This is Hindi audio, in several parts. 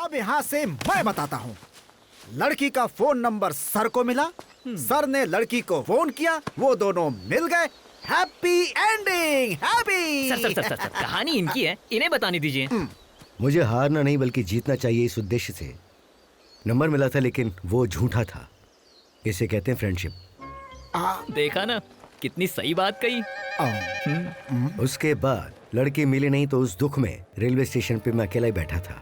अब यहाँ से मैं बताता हूँ। लड़की का फोन नंबर सर को मिला, सर ने लड़की को फोन किया, वो दोनों मिल गए। Happy ending, happy. सर, कहानी इनकी है, इन्हें बताने दीजिए। मुझे हारना नहीं बल्कि जीतना चाहिए, इस उद्देश्य से नंबर मिला था, लेकिन वो झूठा था। इसे कहते हैं फ्रेंडशिप। देखा ना, कितनी सही बात कही। उसके बाद लड़की मिली नहीं तो उस दुख में रेलवे स्टेशन पे मैं अकेला ही बैठा था।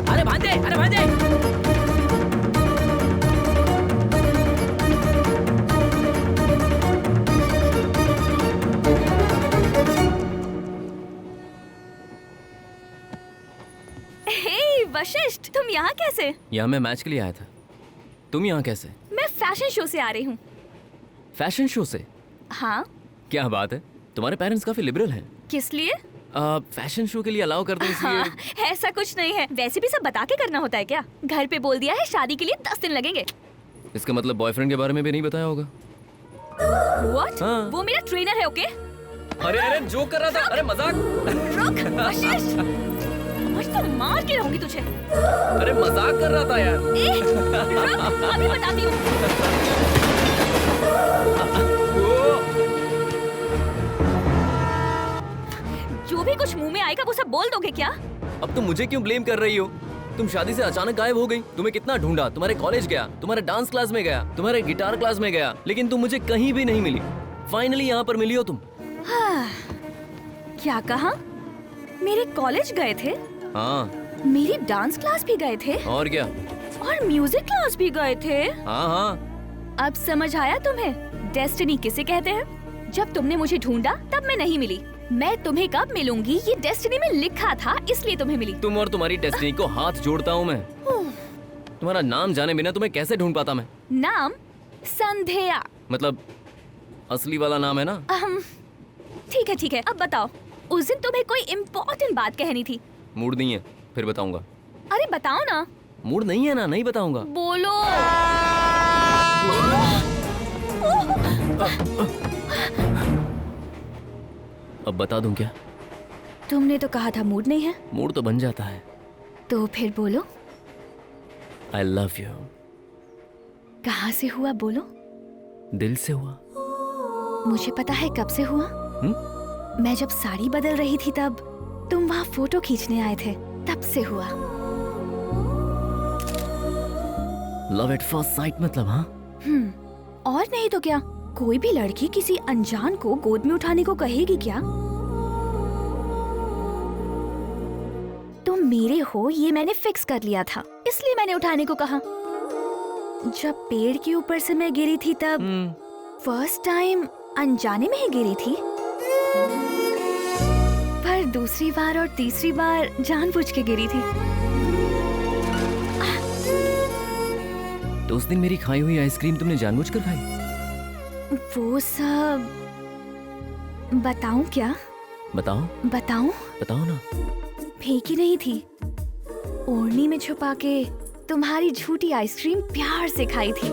अरे भांजे, अरे भांजे। वशिष्ठ, तुम यहाँ कैसे? यहाँ मैं मैच के लिए आया था। तुम यहाँ कैसे? मैं फैशन शो से आ रही हूँ। फैशन शो से? हाँ। क्या बात है, तुम्हारे पेरेंट्स काफी लिबरल हैं। किस लिए? फैशन शो के लिए अलाउ कर दो इसलिए। हाँ, ऐसा कुछ नहीं है। वैसे भी सब बता के करना होता है क्या? घर पे बोल दिया है शादी के लिए 10 दिन लगेंगे। इसका मतलब बॉयफ्रेंड के बारे में भी नहीं बताया होगा। What? हाँ। वो मेरा ट्रेनर है, ओके? अरे जोक कर रहा था। अरे मजाक। रुक वशिष्ठ, आज तो मार के रहूंगी तुझे। अरे मजाक कर रहा था यार। रुक, अभी बताती हूँ। जो भी कुछ मुंह में आएगा वो सब बोल दोगे क्या? अब तुम मुझे क्यों ब्लेम कर रही हो? तुम शादी से अचानक गायब हो गई। तुम्हें कितना ढूंढा, तुम्हारे कॉलेज गया, तुम्हारे डांस क्लास में गया, तुम्हारे गिटार क्लास में गया, लेकिन तुम मुझे कहीं भी नहीं मिली। फाइनली यहाँ पर मिली हो तुम। हाँ, क्या कहा? मेरे कॉलेज गए थे? हाँ। मेरी डांस क्लास भी गए थे? और क्या? और म्यूजिक क्लास भी गए थे? हाँ हाँ। अब समझ आया तुम्हें डेस्टिनी किसे कहते हैं? जब तुमने मुझे ढूंढा तब मैं नहीं मिली। मैं तुम्हें कब मिलूंगी ये डेस्टिनी में लिखा था, इसलिए तुम्हें मिली। तुम और तुम्हारी डेस्टिनी को हाथ जोड़ता हूँ मैं। तुम्हारा नाम जाने बिना तुम्हें कैसे ढूंढ पाता मैं? नाम संध्या। मतलब असली वाला नाम है ना? ठीक है, अब बताओ। उस दिन तुम्हें कोई इम्पोर्टेंट बात कहनी थी। मूड नहीं है, फिर बताऊंगा। अरे बताओ ना। मूड नहीं है ना, नहीं बताऊंगा। बोलो। अब बता दूं क्या? तुमने तो कहा था मूड नहीं है। मूड तो बन जाता है। तो फिर बोलो। I love you। कहाँ से हुआ बोलो? दिल से हुआ। मुझे पता है कब से हुआ। मैं जब साड़ी बदल रही थी तब तुम वहाँ फोटो खींचने आए थे, तब से हुआ। लव एट फर्स्ट साइट मतलब? हाँ। और नहीं तो क्या, कोई भी लड़की किसी अनजान को गोद में उठाने को कहेगी क्या? तुम मेरे हो ये मैंने फिक्स कर लिया था, इसलिए मैंने उठाने को कहा। जब पेड़ के ऊपर से मैं गिरी थी तब फर्स्ट टाइम अनजाने में ही गिरी थी, पर दूसरी बार और तीसरी बार जानबूझ के गिरी थी। तो उस दिन मेरी खाई हुई आइसक्रीम तुमने जानबूझकर खाई? वो सब बताऊं क्या? बताऊं ना। फेंकी नहीं थी, ओढ़नी में छुपा के तुम्हारी झूठी आइसक्रीम प्यार से खाई थी।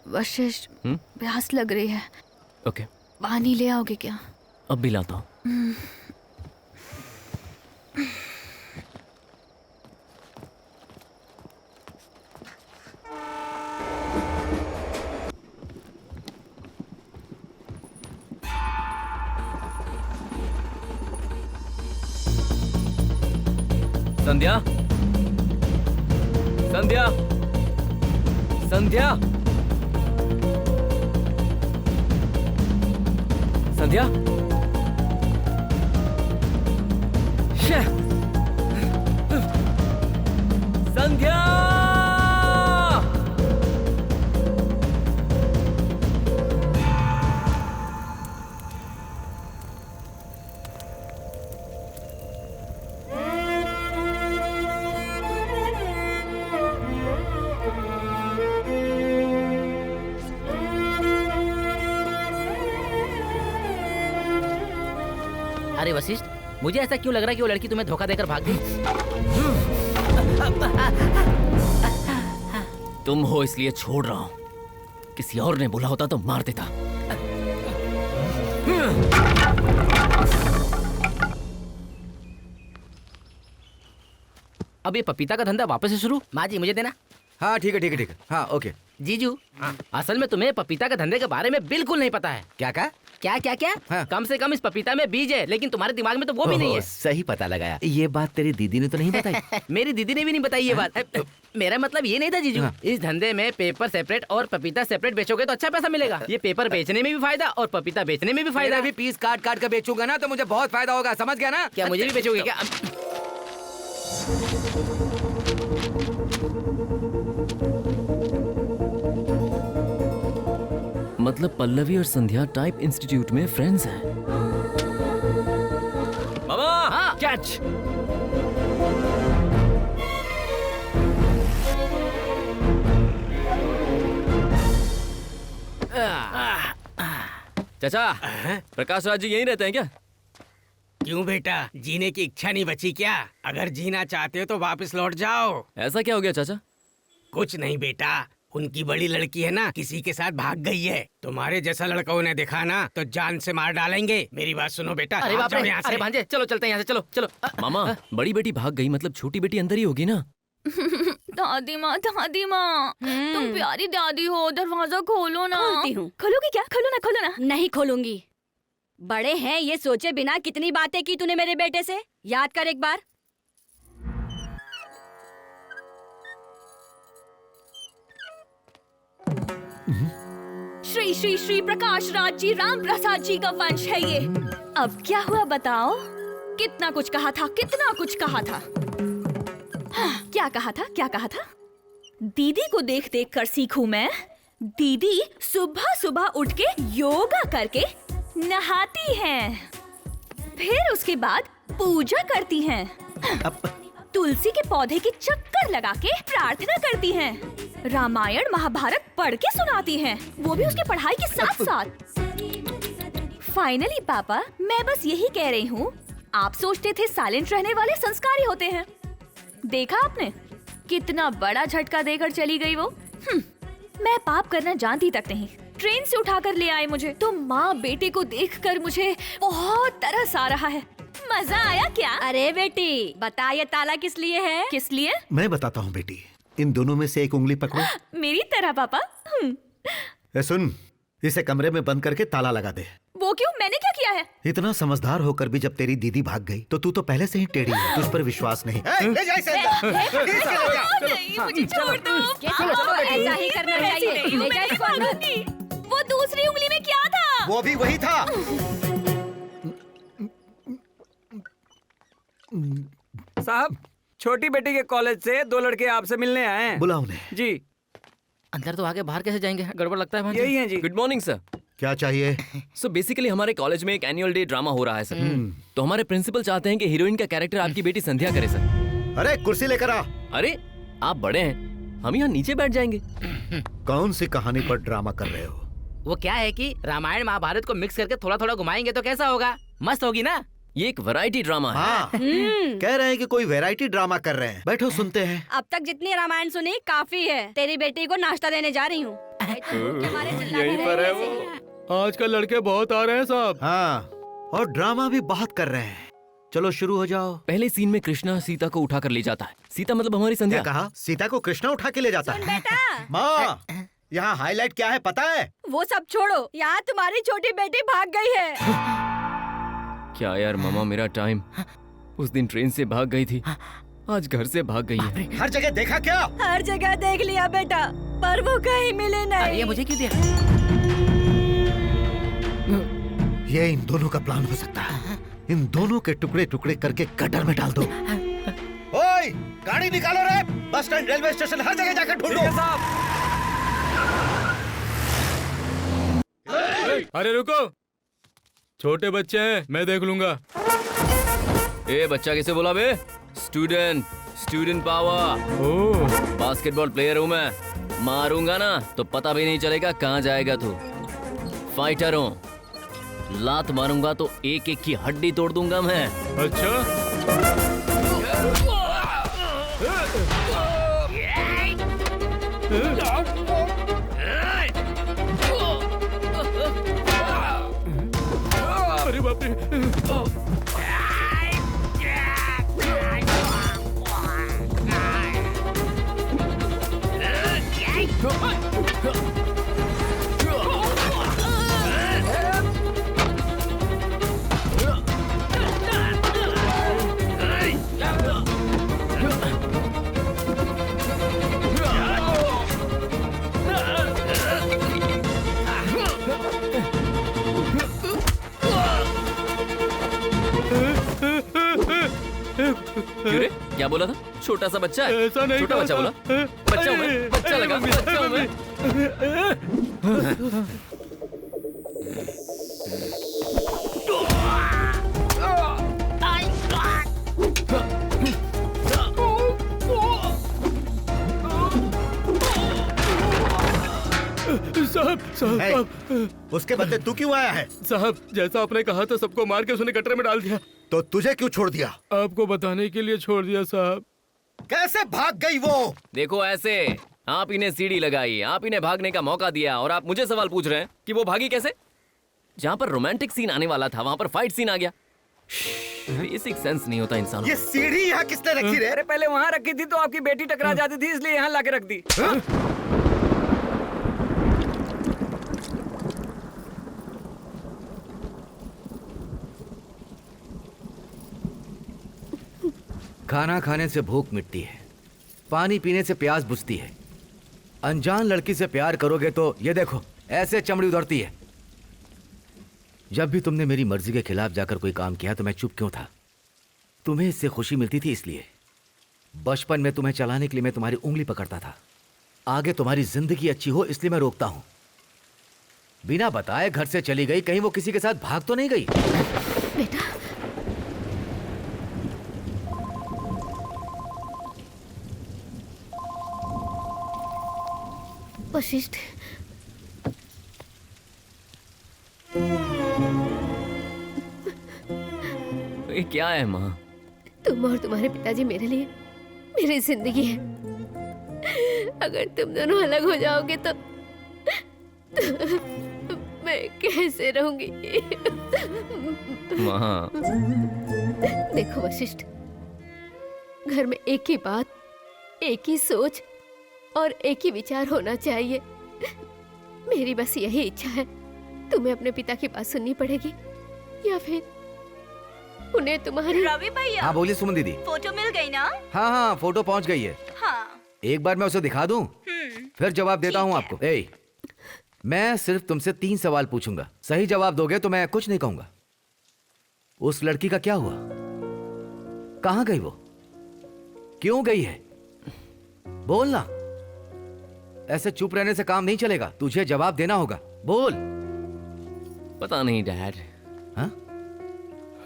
वशिष्ठ, प्यास लग रही है। ओके। पानी ले आओगे क्या? अब भी लाता हूँ। संध्या, संध्या, संध्या, संध्या। संध्या। अरे वशिष्ठ, मुझे ऐसा क्यों लग रहा है कि वो लड़की तुम्हें धोखा देकर भाग गई? तुम हो इसलिए छोड़ रहा हूं। किसी और ने बोला होता तो मार देता। अब ये पपीता का धंधा वापस से शुरू? माँ जी मुझे देना। हाँ ठीक है ठीक है ठीक है, हाँ ओके। जीजू, असल में तुम्हें पपीता के धंधे के बारे में बिल्कुल नहीं पता है। क्या क्या? क्या क्या क्या? हाँ। कम से कम इस पपीता में बीज है, लेकिन तुम्हारे दिमाग में तो वो भी नहीं है। सही पता लगाया। ये बात तेरी दीदी ने तो नहीं बताई? मेरी दीदी ने भी नहीं बताई ये बात। मेरा मतलब ये नहीं था जीजू। इस धंधे में पेपर सेपरेट और पपीता सेपरेट बेचोगे तो अच्छा पैसा मिलेगा। ये पेपर बेचने में भी फायदा और पपीता बेचने में भी फायदा। भी पीस काट काट कर बेचूंगा ना तो मुझे बहुत फायदा होगा, समझ गया ना? क्या मुझे भी बेचोगे क्या? मतलब पल्लवी और संध्या टाइप इंस्टीट्यूट में फ्रेंड्स हैं। मामा, हाँ। कैच। चाचा, प्रकाश राज जी यहीं रहते हैं क्या? क्यों बेटा, जीने की इच्छा नहीं बची क्या? अगर जीना चाहते हो तो वापस लौट जाओ। ऐसा क्या हो गया चाचा? कुछ नहीं बेटा, उनकी बड़ी लड़की है ना, किसी के साथ भाग गई है। तुम्हारे जैसा लड़का उन्हें देखा ना तो जान से मार डालेंगे। मेरी बात सुनो बेटा, अरे आप बाप जाओ रे, यहाँ से। अरे भांजे चलो चलते हैं यहाँ से, चलो चलो। मामा, बड़ी बेटी भाग गई मतलब छोटी बेटी अंदर ही होगी ना? दादी माँ तुम प्यारी दादी हो, दरवाजा खोलो ना। खोलती हूँ। खोलोगी क्या? खोलो ना। नहीं खोलूंगी। बड़े हैं ये सोचे बिना कितनी बातें की तूने मेरे बेटे से, याद कर एक बार। श्री श्री श्री प्रकाश राज जी राम प्रसाद जी का वंश है ये। अब क्या हुआ बताओ? कितना कुछ कहा था, कितना कुछ कहा था। हाँ, क्या कहा था? दीदी को देख देख कर सीखूं मैं। दीदी सुबह सुबह उठ के योगा करके नहाती हैं, फिर उसके बाद पूजा करती हैं, तुलसी के पौधे के चक्कर लगा के प्रार्थना करती हैं, रामायण महाभारत पढ़ के सुनाती हैं, वो भी उसकी पढ़ाई के साथ साथ। फाइनली पापा, मैं बस यही कह रही हूँ, आप सोचते थे साइलेंट रहने वाले संस्कारी होते हैं, देखा आपने कितना बड़ा झटका देकर चली गई वो। मैं पाप करना जानती तक नहीं, ट्रेन से उठाकर ले आए मुझे, तो माँ बेटे को देखकर मुझे बहुत तरस आ रहा है। मजा आया क्या? अरे बेटी बता, ये ताला किस लिए है? किस लिए? मैं बताता हूँ बेटी, इन दोनों में से एक उंगली पकड़ो। मेरी तरह पापा। ए सुन, इसे कमरे में बंद करके ताला लगा दे। वो क्यों? मैंने क्या किया है? इतना समझदार होकर भी जब तेरी दीदी भाग गई तो तू तो पहले से ही टेढ़ी है, तुझ पर विश्वास नहीं। ले जा इसे अंदर। नहीं, मुझे छोड़ दो। चलो, ऐसा ही करना चाहिए। ले जा इसको अंदर। वो दूसरी उंगली में क्या था? वो भी वही था। साहब, छोटी बेटी के कॉलेज से 2 लड़के आपसे मिलने आए हैं। बुला उन्हें। जी अंदर तो आगे बाहर कैसे जाएंगे? गड़बड़ लगता है भांजे। यही है जी। Good morning sir. क्या चाहिए? सो बेसिकली हमारे कॉलेज में एक एनुअल डे ड्रामा हो रहा है सर। तो हमारे प्रिंसिपल चाहते हैं कि हीरोइन का कैरेक्टर आपकी बेटी संध्या करे सर। अरे कुर्सी लेकर आ। अरे आप बड़े हैं, हम यहाँ नीचे बैठ जाएंगे। कौन सी कहानी पर ड्रामा कर रहे हो? वो क्या है कि रामायण महाभारत को मिक्स करके थोड़ा थोड़ा घुमाएंगे तो कैसा होगा? मस्त होगी ना? ये एक वैरायटी ड्रामा है। हाँ, कह रहे हैं कि कोई वैरायटी ड्रामा कर रहे हैं। बैठो सुनते हैं। अब तक जितनी रामायण सुनी काफी है। तेरी बेटी को नाश्ता देने जा रही हूँ। यहीं पर है वो। आजकल लड़के बहुत आ रहे हैं साहब। हाँ, और ड्रामा भी बहुत कर रहे हैं। चलो शुरू हो जाओ। पहले सीन में कृष्णा सीता को उठाकर ले जाता है। सीता मतलब हमारी संध्या। क्या कहा? सीता को कृष्णा उठा के ले जाता है? बेटा माँ, यहाँ हाईलाइट क्या है पता है? वो सब छोड़ो, यहाँ तुम्हारी छोटी बेटी भाग गई है। क्या यार मामा, मेरा टाइम उस दिन ट्रेन से भाग गई थी। आज घर से भाग गई है। हर जगह देखा क्या? हर जगह देख लिया बेटा, पर वो कहीं मिले अरे नहीं। ये मुझे क्यों दिया? ये इन दोनों का प्लान हो सकता है। इन दोनों के टुकड़े टुकड़े करके गटर में डाल दो। ओए, गाड़ी निकालो रे! बस स्टैंड, रेलवे स्टेशन, हर जगह जाकर ढूंढो। अरे रुको, छोटे बच्चे हैं, मैं देख लूंगा। ए बच्चा कैसे बोला बे? Student power. ओह, बास्केटबॉल प्लेयर हूँ मैं। मारूंगा ना तो पता भी नहीं चलेगा कहाँ जाएगा तू। फाइटर हूँ, लात मारूंगा तो एक एक की हड्डी तोड़ दूंगा मैं। अच्छा। अरे बाप रे। क्यों रे? क्या बोला था? छोटा सा बच्चा है? ऐसा नहीं छोटा कहा बच्चा था। बोला? बच्चा हूँ मैं, बच्चा लगा, बच्चा हूँ मैं। साहब, साहब, उसके बदले तू क्यों आया है? साहब, जैसा आपने कहा था सबको मार के उसने गटर में डाल दिया। तो तुझे क्यों छोड़ दिया? आपको बताने के लिए छोड़ दिया साहब। कैसे भाग गई वो? देखो ऐसे, आप इन्हें सीढ़ी लगाई, आप इन्हें भागने का मौका दिया और आप मुझे सवाल पूछ रहे हैं कि वो भागी कैसे? जहाँ पर रोमांटिक सीन आने वाला था वहाँ पर फाइट सीन आ गया। बेसिक सेंस नहीं होता इंसान। ये सीढ़ी यहाँ किसने रखी रे? अरे पहले वहाँ रखी थी तो आपकी बेटी टकरा जाती थी, इसलिए यहाँ लाके रख दी। खाना खाने से भूख मिटती है, पानी पीने से प्यास बुझती है। अनजान लड़की से प्यार करोगे तो ये देखो ऐसे चमड़ी उधड़ती है। जब भी तुमने मेरी मर्जी के खिलाफ जाकर कोई काम किया तो मैं चुप क्यों था? तुम्हें इससे खुशी मिलती थी इसलिए। बचपन में तुम्हें चलाने के लिए मैं तुम्हारी उंगली पकड़ता था। आगे तुम्हारी जिंदगी अच्छी हो इसलिए मैं रोकता हूं। बिना बताए घर से चली गई, कहीं वो किसी के साथ भाग तो नहीं गई? बेटा वशिष्ठ, ये क्या है माँ? तुम और तुम्हारे पिताजी मेरे लिए मेरी जिंदगी है। अगर तुम दोनों अलग हो जाओगे तो मैं कैसे रहूंगी? माँ, देखो वशिष्ठ, घर में एक ही बात, एक ही सोच और एक ही विचार होना चाहिए। मेरी बस यही इच्छा है। तुम्हें अपने पिता की बात सुननी पड़ेगी या फिर उन्हें तुम्हारी। रवि भैया, हाँ बोलिए सुमन दीदी। फोटो मिल गई ना? हाँ हाँ, फोटो पहुंच गई है। हाँ। एक बार मैं उसे दिखा दूं, फिर जवाब देता हूं आपको। ए, मैं सिर्फ तुमसे 3 सवाल पूछूंगा, सही जवाब दोगे तो मैं कुछ नहीं कहूंगा। उस लड़की का क्या हुआ? कहां गई वो? क्यों गई है? बोलना। ऐसे चुप रहने से काम नहीं चलेगा, तुझे जवाब देना होगा। बोल। पता नहीं डैड। हाँ?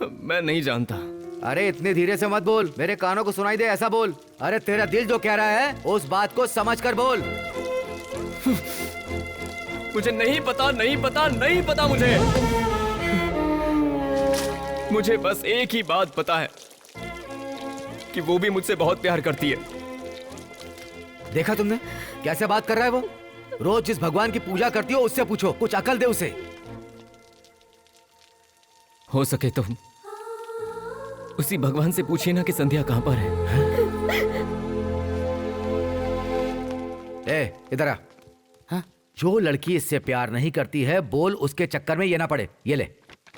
मैं नहीं जानता। अरे इतने धीरे से मत बोल, मेरे कानों को सुनाई दे ऐसा बोल। अरे तेरा दिल जो कह रहा है उस बात को समझ कर बोल। मुझे नहीं पता, नहीं पता, नहीं पता मुझे। मुझे बस एक ही बात पता है कि वो भी मुझसे बहुत प्यार करती है। देखा तुमने कैसे बात कर रहा है वो? रोज जिस भगवान की पूजा करती हो उससे पूछो, कुछ अकल दे उसे। हो सके तो उसी भगवान से पूछिए ना कि संध्या कहां पर है। ए, इधर आ। हाँ? जो लड़की इससे प्यार नहीं करती है, बोल उसके चक्कर में ये ना पड़े। ये ले,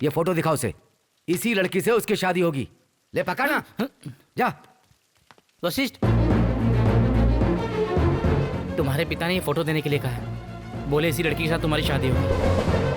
ये फोटो दिखा उसे। इसी लड़की से उसकी शादी होगी। ले पकड़ ना, जा। वशिष्ठ, तुम्हारे पिता ने ये फोटो देने के लिए कहा है। बोले इसी लड़की के साथ तुम्हारी शादी होगी।